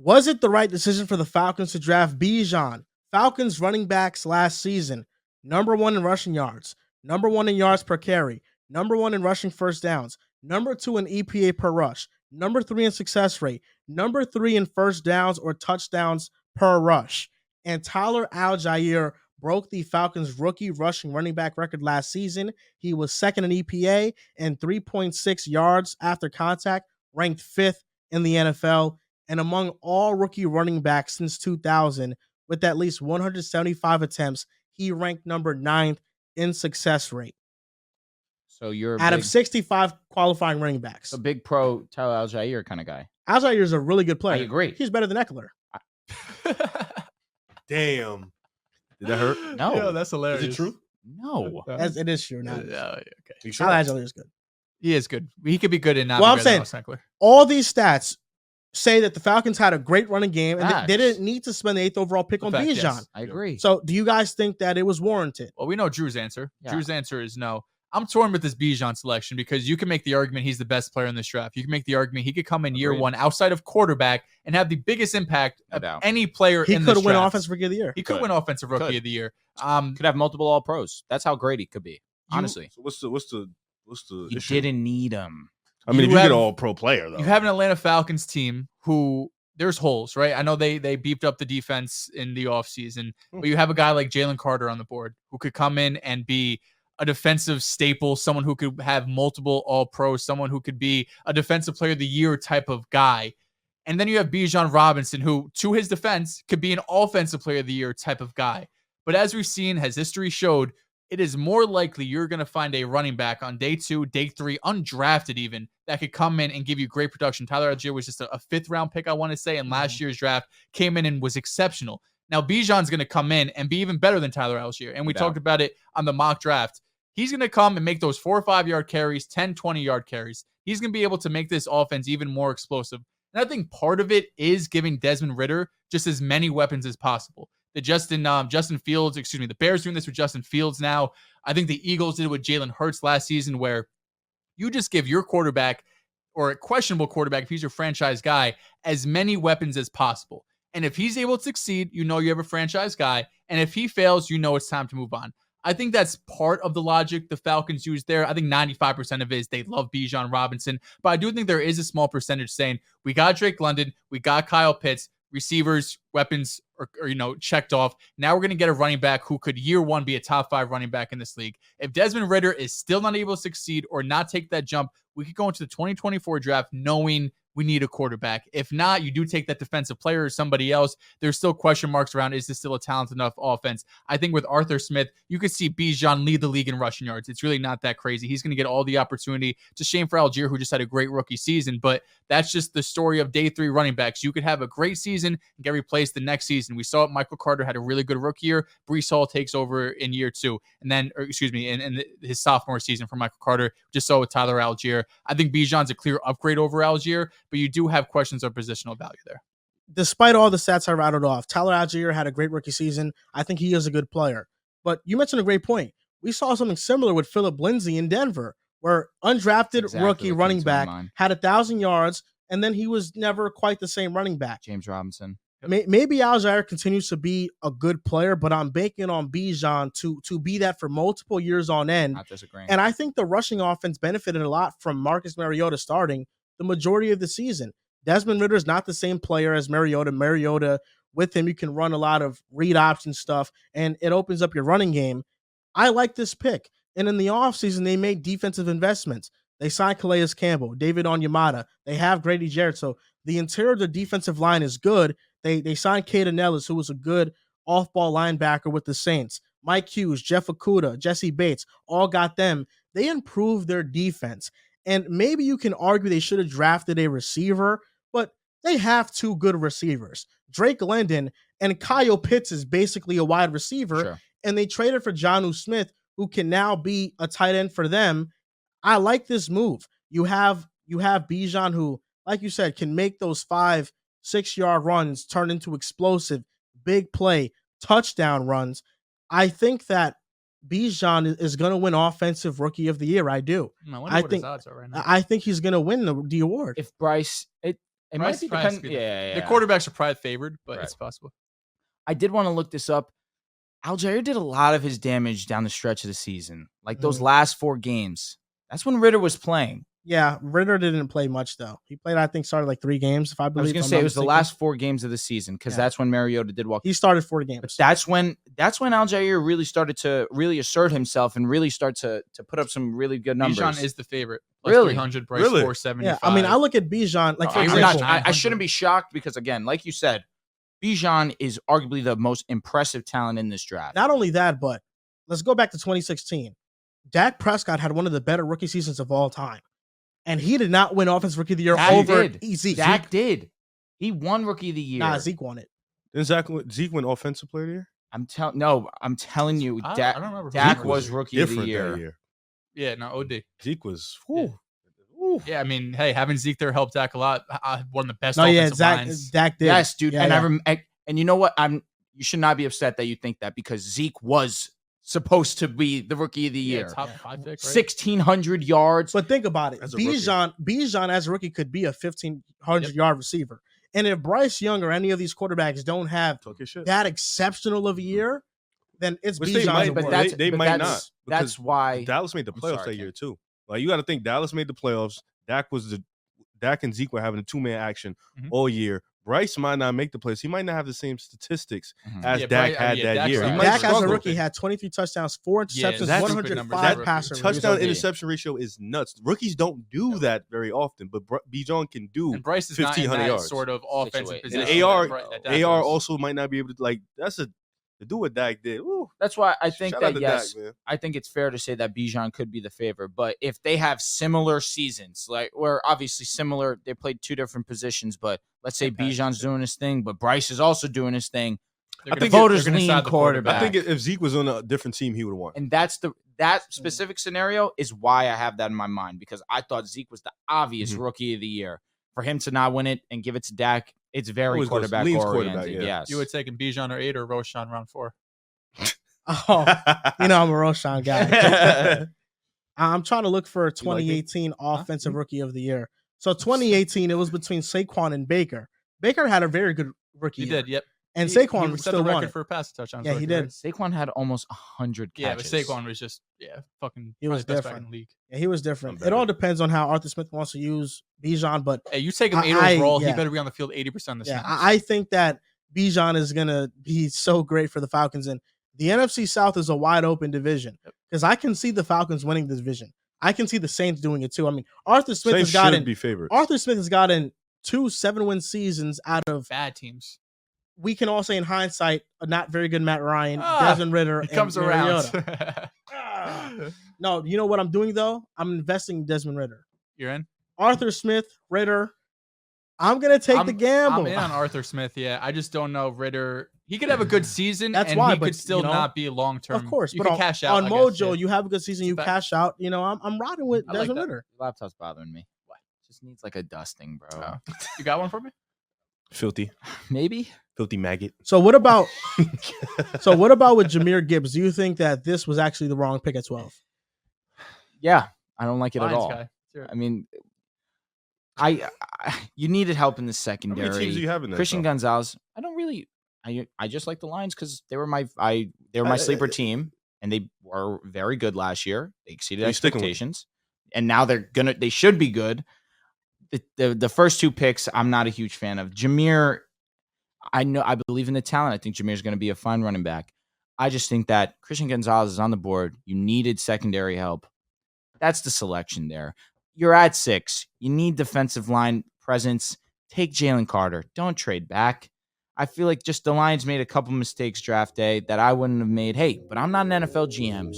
Was it the right decision for the Falcons to draft Bijan? Falcons running backs last season, number one in rushing yards, number one in yards per carry, number one in rushing first downs, number two in EPA per rush, number three in success rate, number three in first downs or touchdowns per rush. And Tyler Algier broke the Falcons rookie rushing running back record last season. He was second in EPA and 3.6 yards after contact, ranked fifth in the NFL and among all rookie running backs since 2000 with at least 175 attempts, he ranked number ninth in success rate. So you're out of 65 qualifying running backs. A big pro Tyler Algier kind of guy. Algier is a really good player. I agree. He's better than Eckler. Damn. Did that hurt? No. Yeah, that's hilarious. Is it true? No. It is true. Now. Okay. Sure? Algier is good. He is good. He could be good and not. Well, be I'm saying all these stats say that the Falcons had a great running game and they didn't need to spend the 8th overall pick on Bijan. Yes. I agree. So do you guys think that it was warranted? Well, we know Drew's answer. Yeah. Drew's answer is no. I'm torn with this Bijan selection because you can make the argument he's the best player in this draft. You can make the argument he could come in year one outside of quarterback and have the biggest impact of any player in this draft. He could win Offensive Rookie of the Year. He could win Offensive Rookie of the Year. Could have multiple All-Pros. That's how great he could be, honestly. So what's the You issue? didn't need him. I mean, if you get an All-Pro player, though. You have an Atlanta Falcons team who there's holes, right? I know they beefed up the defense in the offseason, but you have a guy like Jalen Carter on the board who could come in and be a defensive staple, someone who could have multiple All-Pros, someone who could be a Defensive Player of the Year type of guy. And then you have Bijan Robinson, who, to his defense, could be an Offensive Player of the Year type of guy. But as we've seen, as history showed, it is more likely you're going to find a running back on day 2, day 3, undrafted even, that could come in and give you great production. Tyler Algier was just a 5th-round pick, I want to say, in last year's draft, came in and was exceptional. Now, Bijan's going to come in and be even better than Tyler Algier. And we talked about it on the mock draft. He's going to come and make those 4 or 5-yard carries, 10, 20-yard carries. He's going to be able to make this offense even more explosive. And I think part of it is giving Desmond Ridder just as many weapons as possible. The the Bears doing this with Justin Fields now. I think the Eagles did it with Jalen Hurts last season, where you just give your quarterback, or a questionable quarterback, if he's your franchise guy, as many weapons as possible. And if he's able to succeed, you know you have a franchise guy. And if he fails, you know it's time to move on. I think that's part of the logic the Falcons use there. I think 95% of it is they love Bijan Robinson. But I do think there is a small percentage saying, we got Drake London, we got Kyle Pitts, receivers, weapons, or checked off. Now we're going to get a running back who could year one be a top 5 running back in this league. If Desmond Ridder is still not able to succeed or not take that jump, we could go into the 2024 draft knowing we need a quarterback. If not, you do take that defensive player or somebody else. There's still question marks around, is this still a talented enough offense? I think with Arthur Smith, you could see Bijan lead the league in rushing yards. It's really not that crazy. He's going to get all the opportunity. It's a shame for Algier, who just had a great rookie season, but that's just the story of day 3 running backs. You could have a great season and get replaced the next season. We saw it. Michael Carter had a really good rookie year. Breece Hall takes over in year 2. And then, in his sophomore season for Michael Carter, just saw with Tyler Algier. I think Bijan's a clear upgrade over Algier, but you do have questions of positional value there. Despite all the stats I rattled off, Tyler Algier had a great rookie season. I think he is a good player. But you mentioned a great point. We saw something similar with Phillip Lindsay in Denver, where undrafted rookie running back had 1,000 yards, and then he was never quite the same running back. James Robinson. Maybe Algier continues to be a good player, but I'm banking on Bijan to be that for multiple years on end. Not disagreeing. And I think the rushing offense benefited a lot from Marcus Mariota starting the majority of the season. Desmond Ridder is not the same player as Mariota. Mariota, with him, you can run a lot of read option stuff, and it opens up your running game. I like this pick. And in the offseason, they made defensive investments. They signed Calais Campbell, David Onyemata. They have Grady Jarrett. So the interior of the defensive line is good. They signed Caden Ellis, who was a good off-ball linebacker with the Saints. Mike Hughes, Jeff Okudah, Jesse Bates, all got them. They improved their defense. And maybe you can argue they should have drafted a receiver, but they have 2 good receivers. Drake London and Kyle Pitts is basically a wide receiver. Sure. And they traded for Jonnu Smith, who can now be a tight end for them. I like this move. You have Bijan, who, like you said, can make those 5-6-yard runs turn into explosive, big play, touchdown runs. I think that Bijan is going to win Offensive Rookie of the Year. I do. I wonder what his odds are right now. I think he's going to win the award. If Bryce, It Bryce might be Bryce depending. be the- Yeah. The quarterbacks are probably favored, but Right. it's possible. I did want to look this up. Algier did a lot of his damage down the stretch of the season. Like those last 4 games. That's when Ritter was playing. Yeah, Ritter didn't play much though. He played, I think, started like 3 games. If I I believe, was going to if I'm say not it was the mistaken. last 4 games of the season because Yeah. that's when Mariota did walk. He started 4 But games. that's when Algier really started to really assert himself and really start to put up some really good numbers. Bijan is the favorite. Plus Really? 300, Bryce Really? 475. Yeah, I mean, I look at Bijan like No, for I'm I'm example. not, I shouldn't be shocked because, again, like you said, Bijan is arguably the most impressive talent in this draft. Not only that, but let's go back to 2016. Dak Prescott had one of the better rookie seasons of all time, and he did not win Offensive Rookie of the Year Dak over did. Zeke. Dak did. He won Rookie of the Year. Nah, Zeke won it. Didn't Zeke win Offensive Player of the Year? I'm telling you, I Dak, don't remember who Dak won was it. Rookie of the Different Year. that year. Yeah, no, OD. Zeke was. Yeah. Whew. Yeah, I mean, hey, having Zeke there helped Dak a lot. One of the best No, yeah, offensive lines. Dak did. Yes, dude. Yeah, and yeah. and you know what? You should not be upset that you think that because Zeke was supposed to be the Rookie of the Yeah, Year. top 5 pick, right? 1,600 yards. But think about it. As a rookie. Bijan as a rookie could be a 1,500-yard receiver. And if Bryce Young or any of these quarterbacks don't have Talk your shit. that exceptional of a year, then it's Which they Bijan's might, award. but that's they but might that's, not. That's because why Dallas made the I'm playoffs sorry, that year Ken. too. Like you got to think Dallas made the playoffs. Dak and Zeke were having a 2-man action Mhm. all year. Bryce might not make the playoffs. He might not have the same statistics Mhm. as Yeah, Dak Bryce- had yeah, that Dak's year. He not- might Dak as a struggle. rookie had 23 touchdowns, 4 Yeah, interceptions, that's 105 stupid passer numbers. rating. Touchdown OD. interception ratio is nuts. Rookies don't do that very often, but Bijan can do. And Bryce is not in 1,500 that yards. sort of offensive Situation. position. And AR, that Dak AR was. also might not be able to to do what Dak did. Ooh, That's why I think shout out that to yes, Dak, man. I think it's fair to say that Bijan could be the favorite. But if they have similar seasons, like where obviously similar, they played 2 different positions. But let's say Okay. Bijan's doing his thing, but Bryce is also doing his thing. They're I gonna- think they're voters gonna lean side the quarterback. I think if Zeke was on a different team, he would have won. And that specific scenario is why I have that in my mind because I thought Zeke was the obvious Mhm. Rookie of the Year. For him to not win it and give it to Dak, it's very Always goes- quarterback leans oriented. quarterback, yeah. Yes, You would take Bijan or 8 or Roshan round 4. Oh, you know I'm a Roshan guy. I'm trying to look for a 2018 Offensive Rookie of the Year. So 2018, it was between Saquon and Baker. Baker had a very good rookie He year. did, yep. And He Saquon set still the won record it. for pass touchdowns. Yeah, he rookie, did. right? Saquon had almost 100 Yeah, but catches. Saquon was just fucking. He was probably best back different. in the league. Yeah, he was different. I'm It all better. depends on how Arthur Smith wants to use Bijan, but Hey, you take him 8 I- overall, yeah. he better be on the field 80% of the yeah, snaps. I think that Bijan is gonna be so great for the Falcons, and the NFC South is a wide open division because I can see the Falcons winning the division. I can see the Saints doing it too. I mean, Arthur Smith Saints has gotten should be favorites. Arthur Smith has gotten 2 7-win seasons out of, Bad teams. we can all say in hindsight, a not very good Matt Ryan, Ah, Desmond Ritter, He and comes around. Mariota. No, you know what I'm doing though? I'm investing in Desmond Ritter. You're in? Arthur Smith, Ritter. I'm gonna take the gamble. I'm in on Arthur Smith. Yeah, I just don't know Ritter. He could have a good season, That's and why, he but, could still you know, not be long term. Of course, you but can on, cash out on I guess, Mojo, yeah. you have a good season, It's a you fact. cash out. You know, I'm riding with I like Desmond that. Ritter. Laptop's bothering me. What? Just needs like a dusting, bro. Oh. You got one for me? Filthy Maybe. maggot. So what about with Jahmyr Gibbs? Do you think that this was actually the wrong pick at 12? Yeah, I don't like it Lions at all. guy. Let's hear it. I mean, you needed help in the How many secondary. teams do you have in there? Christian Gonzalez. I don't really. I just like the Lions because they were my sleeper team, and they were very good last year. They exceeded Are you sticking with it? expectations, and now they should be good. The first 2 picks, I'm not a huge fan of. Jahmyr, I believe in the talent. I think Jameer's going to be a fine running back. I just think that Christian Gonzalez is on the board. You needed secondary help. That's the selection there. You're at 6. You need defensive line presence. Take Jalen Carter. Don't trade back. I feel like just the Lions made a couple mistakes draft day that I wouldn't have made. Hey, but I'm not an NFL GM.